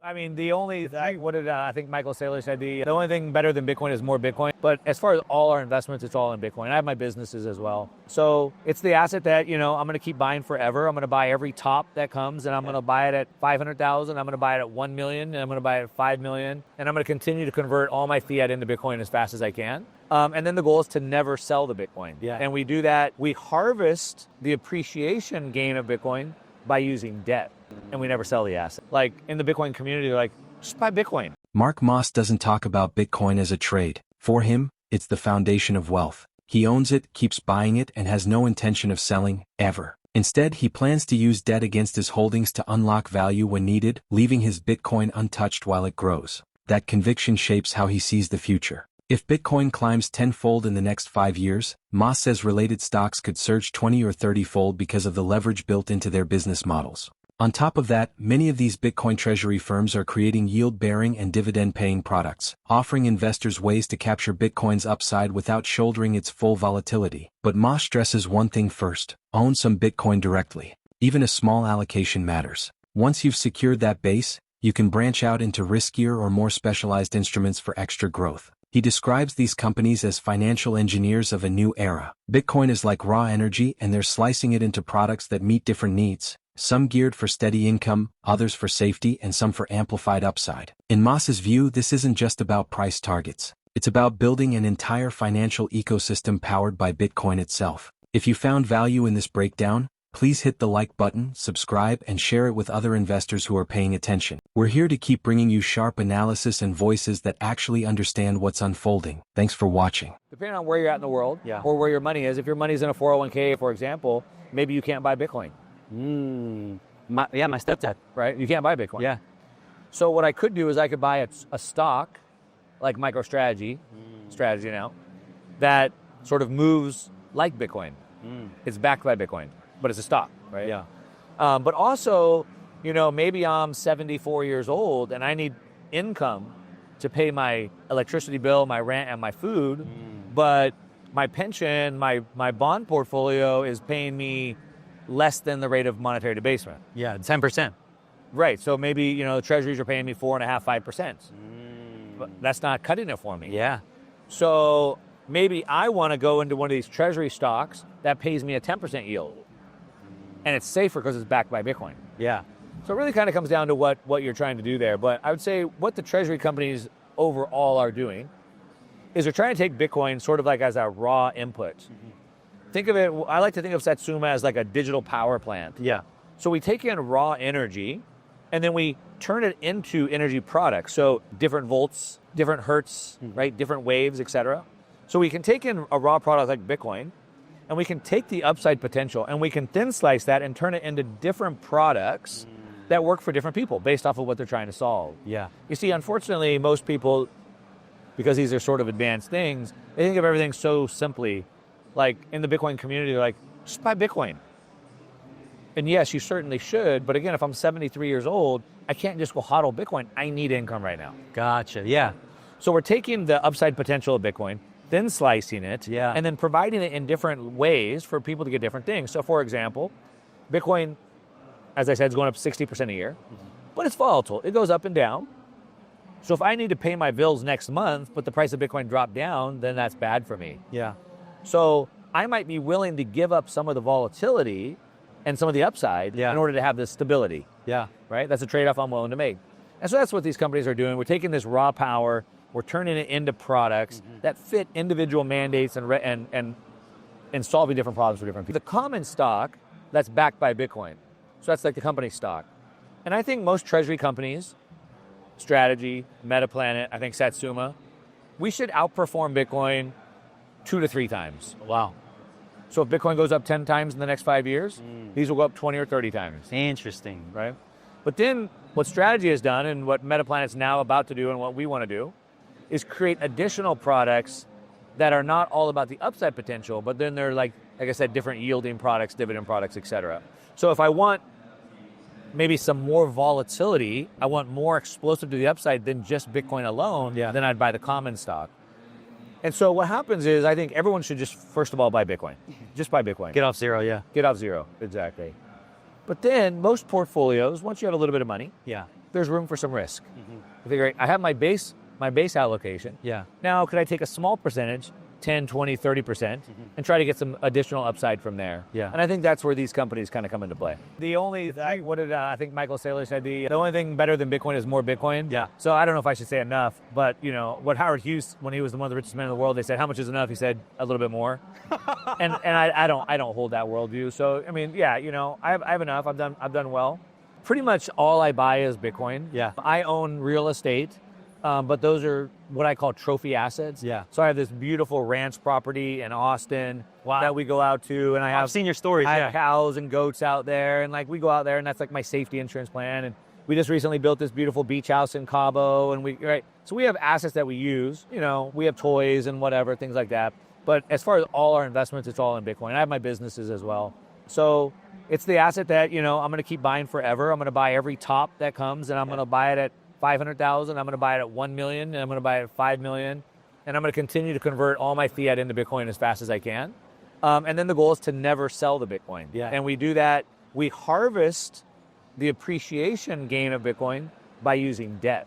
I mean, the only thing, what did I think Michael Saylor said? The only thing better than Bitcoin is more Bitcoin. But as far as all our investments, it's all in Bitcoin. I have my businesses as well. So it's the asset that, I'm going to keep buying forever. I'm going to buy every top that comes, and I'm going to buy it at 500,000. I'm going to buy it at 1 million, and I'm going to buy it at 5 million. And I'm going to continue to convert all my fiat into Bitcoin as fast as I can. And then the goal is to never sell the Bitcoin. Yeah. And we do that. We harvest the appreciation gain of Bitcoin by using debt. And we never sell the asset. Like in the Bitcoin community, they're like, just buy Bitcoin. Mark Moss doesn't talk about Bitcoin as a trade. For him, it's the foundation of wealth. He owns it, keeps buying it, and has no intention of selling, ever. Instead, he plans to use debt against his holdings to unlock value when needed, leaving his Bitcoin untouched while it grows. That conviction shapes how he sees the future. If Bitcoin climbs tenfold in the next 5 years, Moss says related stocks could surge 20 or 30-fold because of the leverage built into their business models. On top of that, many of these Bitcoin treasury firms are creating yield-bearing and dividend-paying products, offering investors ways to capture Bitcoin's upside without shouldering its full volatility. But Moss stresses one thing first: own some Bitcoin directly. Even a small allocation matters. Once you've secured that base, you can branch out into riskier or more specialized instruments for extra growth. He describes these companies as financial engineers of a new era. Bitcoin is like raw energy, and they're slicing it into products that meet different needs. Some geared for steady income, others for safety, and some for amplified upside. In Moss's view, this isn't just about price targets. It's about building an entire financial ecosystem powered by Bitcoin itself. If you found value in this breakdown, please hit the like button, subscribe, and share it with other investors who are paying attention. We're here to keep bringing you sharp analysis and voices that actually understand what's unfolding. Thanks for watching. Depending on where you're at in the world, or where your money is, if your money's in a 401k, for example, maybe you can't buy Bitcoin. My stepdad. Right? You can't buy Bitcoin. Yeah. So what I could do is I could buy a stock, like MicroStrategy, strategy now, that sort of moves like Bitcoin. It's backed by Bitcoin, but it's a stock, right? Yeah. But also, maybe I'm 74 years old and I need income to pay my electricity bill, my rent, and my food, but my pension, my bond portfolio is paying me less than the rate of monetary debasement. Yeah, 10%. Right. So maybe, the treasuries are paying me 4.5%, 5%. But that's not cutting it for me. Yeah. So maybe I want to go into one of these treasury stocks that pays me a 10% yield. And it's safer because it's backed by Bitcoin. Yeah. So it really kind of comes down to what you're trying to do there. But I would say what the treasury companies overall are doing is they're trying to take Bitcoin sort of like as a raw input. Think of it, I like to think of Satsuma as like a digital power plant. Yeah. So we take in raw energy and then we turn it into energy products. So different volts, different hertz, right? Different waves, etc. So we can take in a raw product like Bitcoin and we can take the upside potential and we can thin slice that and turn it into different products that work for different people based off of what they're trying to solve. Yeah. You see, unfortunately, most people, because these are sort of advanced things, they think of everything so simply. Like in the Bitcoin community, they're like, just buy Bitcoin. And yes, you certainly should. But again, if I'm 73 years old, I can't just go hodl Bitcoin. I need income right now. Gotcha. Yeah. So we're taking the upside potential of Bitcoin, then slicing it, and then providing it in different ways for people to get different things. So for example, Bitcoin, as I said, is going up 60% a year, but it's volatile. It goes up and down. So if I need to pay my bills next month, but the price of Bitcoin dropped down, then that's bad for me. Yeah. So I might be willing to give up some of the volatility and some of the upside in order to have this stability. Yeah. Right? That's a trade-off I'm willing to make. And so that's what these companies are doing. We're taking this raw power, we're turning it into products that fit individual mandates and solving different problems for different people. The common stock that's backed by Bitcoin. So that's like the company stock. And I think most treasury companies, Strategy, Metaplanet, I think Satsuma, we should outperform Bitcoin 2 to 3 times. Wow. So if Bitcoin goes up 10 times in the next 5 years, these will go up 20 or 30 times. Interesting. Right? But then what Strategy has done and what Metaplanet's now about to do and what we want to do is create additional products that are not all about the upside potential, but then they're like I said, different yielding products, dividend products, et cetera. So if I want maybe some more volatility, I want more explosive to the upside than just Bitcoin alone, then I'd buy the common stock. And so what happens is I think everyone should just, first of all, buy Bitcoin. Just buy Bitcoin. Get off zero, yeah. Get off zero, exactly. But then most portfolios, once you have a little bit of money, there's room for some risk. I figure I have my base allocation. Yeah. Now, could I take a small percentage, 10, 20, 30%, and try to get some additional upside from there? Yeah. And I think that's where these companies kind of come into play. The only thing, what did I think Michael Saylor said, the only thing better than Bitcoin is more Bitcoin. Yeah. So I don't know if I should say enough, but you know, what Howard Hughes, when he was one of the richest men in the world, they said, how much is enough? He said, a little bit more. and I don't hold that worldview. So, I mean, yeah, you know, I have enough. I've done well. Pretty much all I buy is Bitcoin. Yeah. I own real estate. But those are what I call trophy assets. Yeah. So I have this beautiful ranch property in Austin that we go out to, and I've seen your stories. I have cows and goats out there, and like we go out there, and that's like my safety insurance plan. And we just recently built this beautiful beach house in Cabo, and so we have assets that we use. You know, we have toys and whatever, things like that. But as far as all our investments, it's all in Bitcoin. I have my businesses as well. So it's the asset that, you know, I'm going to keep buying forever. I'm going to buy every top that comes, and I'm going to buy it at 500,000, I'm going to buy it at 1 million, and I'm going to buy it at 5 million, and I'm going to continue to convert all my fiat into Bitcoin as fast as I can. And then the goal is to never sell the Bitcoin. Yeah. And we do that. We harvest the appreciation gain of Bitcoin by using debt.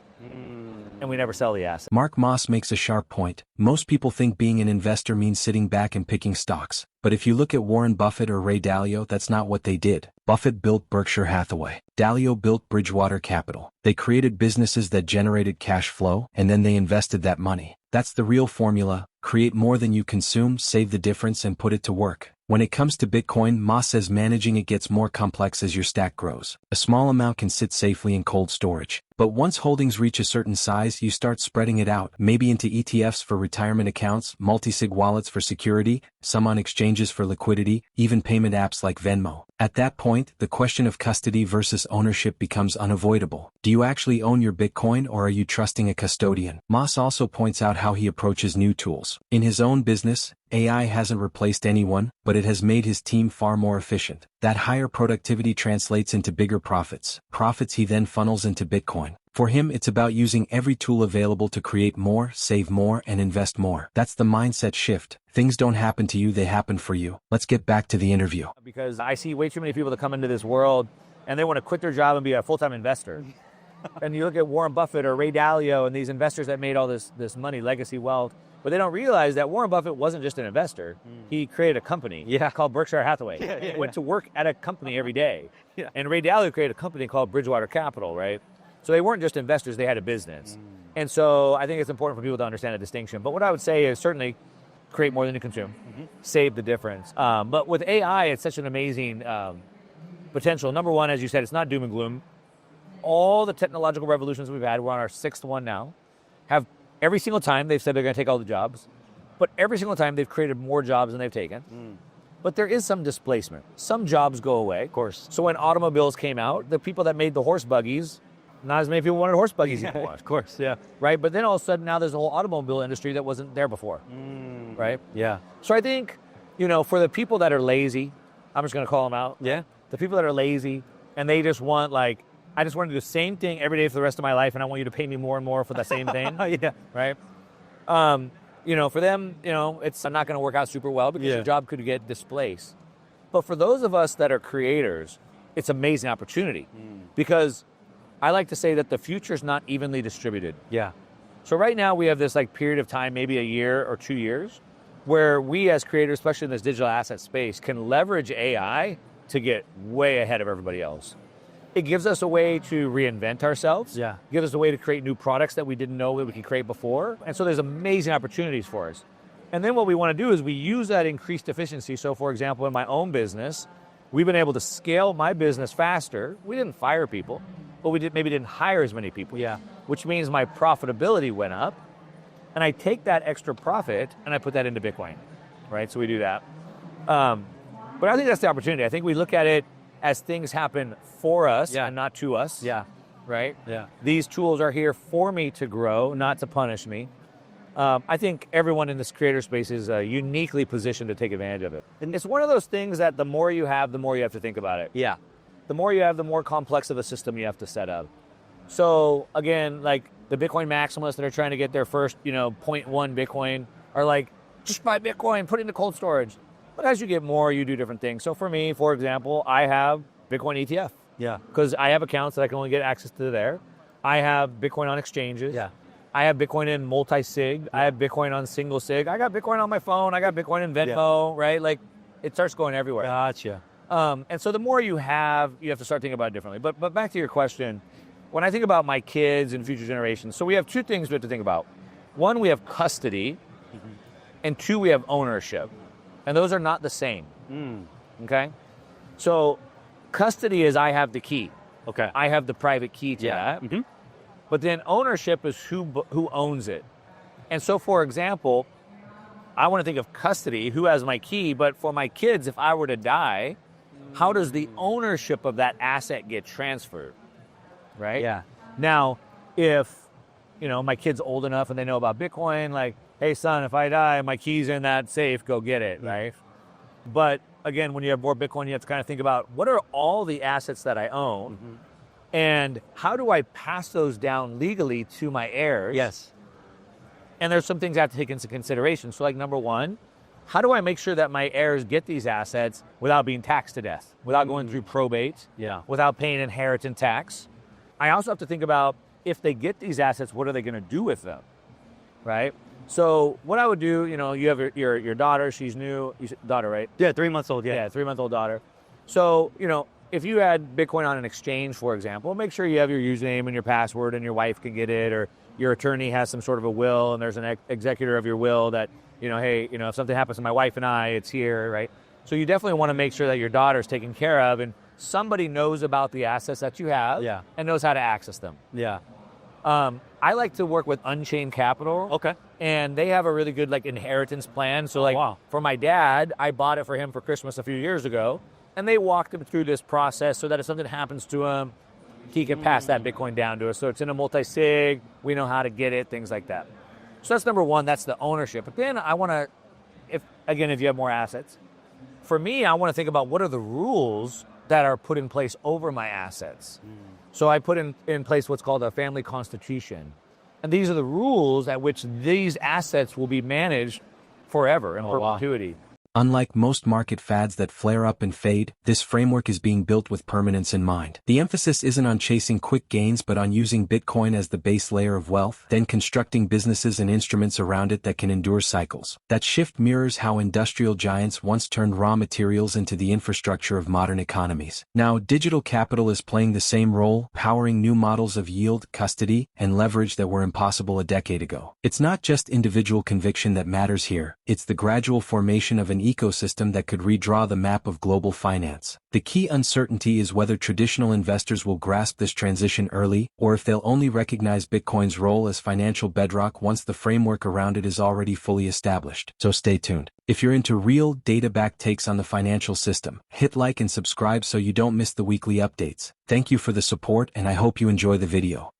And we never sell the asset. Mark Moss makes a sharp point. Most people think being an investor means sitting back and picking stocks. But if you look at Warren Buffett or Ray Dalio, that's not what they did. Buffett built Berkshire Hathaway. Dalio built Bridgewater Capital. They created businesses that generated cash flow, and then they invested that money. That's the real formula. Create more than you consume, save the difference, and put it to work. When it comes to Bitcoin, Moss says managing it gets more complex as your stack grows. A small amount can sit safely in cold storage. But once holdings reach a certain size, you start spreading it out, maybe into ETFs for retirement accounts, multi-sig wallets for security, some on exchanges for liquidity, even payment apps like Venmo. At that point, the question of custody versus ownership becomes unavoidable. Do you actually own your Bitcoin, or are you trusting a custodian? Moss also points out how he approaches new tools. In his own business, AI hasn't replaced anyone, but it has made his team far more efficient. That higher productivity translates into bigger profits. Profits he then funnels into Bitcoin. For him, it's about using every tool available to create more, save more, and invest more. That's the mindset shift. Things don't happen to you, they happen for you. Let's get back to the interview. Because I see way too many people that come into this world and they want to quit their job and be a full-time investor. And you look at Warren Buffett or Ray Dalio and these investors that made all this money, legacy wealth, but they don't realize that Warren Buffett wasn't just an investor. He created a company called Berkshire Hathaway. He went to work at a company every day. And Ray Dalio created a company called Bridgewater Capital, right? So they weren't just investors, they had a business. And so I think it's important for people to understand the distinction. But what I would say is certainly create more than you consume, save the difference. But with AI, it's such an amazing potential. Number one, as you said, it's not doom and gloom. All the technological revolutions we've had, we're on our sixth one now, have every single time they've said they're going to take all the jobs, but every single time they've created more jobs than they've taken. But there is some displacement. Some jobs go away. Of course. So when automobiles came out, the people that made the horse buggies, not as many people wanted horse buggies anymore. Of course, yeah. Right? But then all of a sudden now there's a whole automobile industry that wasn't there before. Right? Yeah. So I think, you know, for the people that are lazy, I'm just going to call them out. Yeah. The people that are lazy and they just want like, I just want to do the same thing every day for the rest of my life and I want you to pay me more and more for the same thing. Yeah. Right? You know, for them, you know, it's not going to work out super well because your job could get displaced. But for those of us that are creators, it's an amazing opportunity because I like to say that the future is not evenly distributed. Yeah. So right now we have this like period of time, maybe a year or 2 years, where we as creators, especially in this digital asset space, can leverage AI to get way ahead of everybody else. It gives us a way to reinvent ourselves. Yeah. Gives us a way to create new products that we didn't know that we could create before. And so there's amazing opportunities for us. And then what we want to do is we use that increased efficiency. So for example, in my own business, we've been able to scale my business faster. We didn't fire people, but we maybe didn't hire as many people. Yeah. Which means my profitability went up. And I take that extra profit and I put that into Bitcoin, right? So we do that. But I think that's the opportunity. I think we look at it as things happen for us and not to us. Yeah. Right? Yeah. These tools are here for me to grow, not to punish me. I think everyone in this creator space is uniquely positioned to take advantage of it. And it's one of those things that the more you have, the more you have to think about it. Yeah. The more you have, the more complex of a system you have to set up. So again, like the Bitcoin maximalists that are trying to get their first, you know, 0.1 Bitcoin are like, just buy Bitcoin, put it into cold storage. But as you get more, you do different things. So for me, for example, I have Bitcoin ETF. Yeah. Because I have accounts that I can only get access to there. I have Bitcoin on exchanges. Yeah. I have Bitcoin in multi-sig. I have Bitcoin on single sig. I got Bitcoin on my phone. I got Bitcoin in Venmo, right? Like, it starts going everywhere. Gotcha. And so the more you have to start thinking about it differently. But back to your question, when I think about my kids and future generations, so we have two things we have to think about. One, we have custody, and two, we have ownership. And those are not the same, okay? So custody is I have the key. Okay. I have the private key to that. But then ownership is who owns it. And so, for example, I want to think of custody, who has my key, but for my kids, if I were to die, how does the ownership of that asset get transferred, right? Yeah. Now, if, my kid's old enough and they know about Bitcoin, like, hey, son, if I die, my key's in that safe, go get it, right? But again, when you have more Bitcoin, you have to kind of think about what are all the assets that I own, and how do I pass those down legally to my heirs? Yes. And there's some things I have to take into consideration. So like number one, how do I make sure that my heirs get these assets without being taxed to death, without going through probate, without paying inheritance tax? I also have to think about if they get these assets, what are they going to do with them, right? So what I would do, you have your daughter, she's new, daughter, right? Yeah, 3 months old, Yeah, 3-month-old daughter. So, if you had Bitcoin on an exchange, for example, make sure you have your username and your password and your wife can get it, or your attorney has some sort of a will and there's an executor of your will that, hey, if something happens to my wife and I, it's here, right? So you definitely want to make sure that your daughter's taken care of and somebody knows about the assets that you have and knows how to access them. Yeah. I like to work with Unchained Capital. Okay. And they have a really good inheritance plan. So for my dad, I bought it for him for Christmas a few years ago. And they walked him through this process so that if something happens to him, he can pass that Bitcoin down to us. So it's in a multi-sig, we know how to get it, things like that. So that's number one, that's the ownership. But then I want to, if you have more assets, for me, I want to think about what are the rules that are put in place over my assets. So I put in place what's called a family constitution. And these are the rules at which these assets will be managed forever in perpetuity. Unlike most market fads that flare up and fade, this framework is being built with permanence in mind. The emphasis isn't on chasing quick gains but on using Bitcoin as the base layer of wealth, then constructing businesses and instruments around it that can endure cycles. That shift mirrors how industrial giants once turned raw materials into the infrastructure of modern economies. Now, digital capital is playing the same role, powering new models of yield, custody, and leverage that were impossible a decade ago. It's not just individual conviction that matters here, it's the gradual formation of an ecosystem that could redraw the map of global finance. The key uncertainty is whether traditional investors will grasp this transition early, or if they'll only recognize Bitcoin's role as financial bedrock once the framework around it is already fully established. So stay tuned. If you're into real, data-backed takes on the financial system, hit like and subscribe so you don't miss the weekly updates. Thank you for the support and I hope you enjoy the video.